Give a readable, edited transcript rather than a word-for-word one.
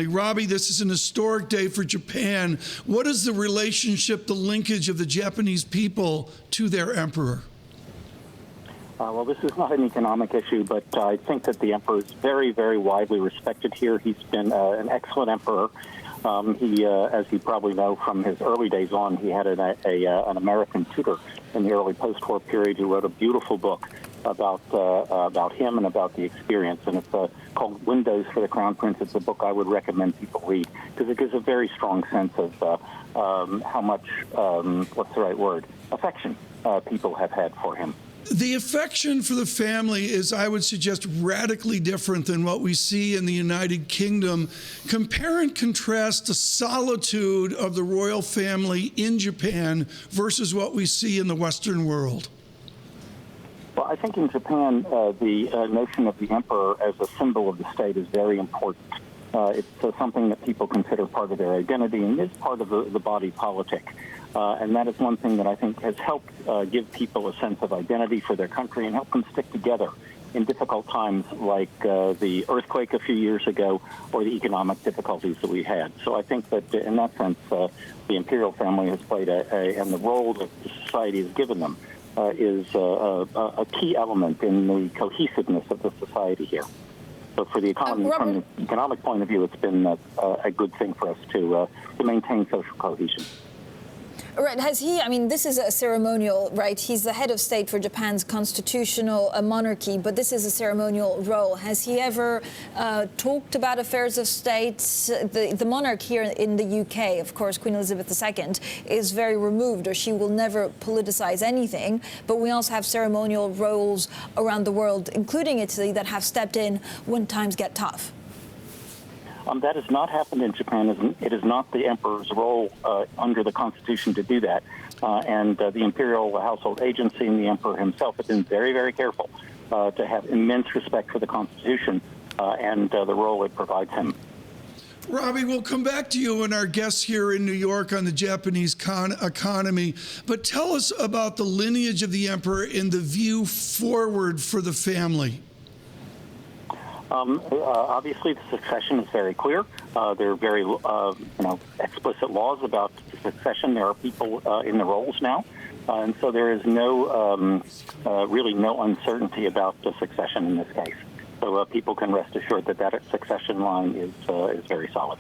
Robbie, this is an historic day for Japan. What is the relationship, the linkage of the Japanese people to their emperor? Well, this is not an economic issue, but I think that the emperor is very, very widely respected here. He's been an excellent emperor. As you probably know from his early days on, he had an American tutor in the early post-war period who wrote a beautiful book about him and about the experience, and it's called Windows for the Crown Prince. It's a book I would recommend people read because it gives a very strong sense of how much, what's the right word, affection people have had for him. The affection for the family is, I would suggest, radically different than what we see in the United Kingdom. Compare and contrast the solitude of the royal family in Japan versus what we see in the Western world. Well, I think in Japan, the notion of the emperor as a symbol of the state is very important. It's something that people consider part of their identity and is part of the body politic. And that is one thing that I think has helped give people a sense of identity for their country and help them stick together in difficult times like the earthquake a few years ago or the economic difficulties that we had. So I think that in that sense, the imperial family has played and the role that the society has given them is a key element in the cohesiveness of the society here. So for the economy, from the economic point of view, it's been a good thing for us to maintain social cohesion. Right. Has he, I mean, this is a ceremonial, right? He's the head of state for Japan's constitutional monarchy, but this is a ceremonial role. Has he ever talked about affairs of state? The monarch here in the UK, of course, Queen Elizabeth II, is very removed, or she will never politicize anything. But we also have ceremonial roles around the world, including Italy, that have stepped in when times get tough. That has not happened in Japan. It is not the emperor's role under the Constitution to do that. And the imperial household agency and the emperor himself have been very, very careful to have immense respect for the Constitution and the role it provides him. Robbie, we'll come back to you and our guests here in New York on the Japanese economy. But tell us about the lineage of the emperor and the view forward for the family. Obviously, the succession is very clear. There are very, explicit laws about succession. There are people in the roles now, and so there is really no uncertainty about the succession in this case. So people can rest assured that succession line is very solid.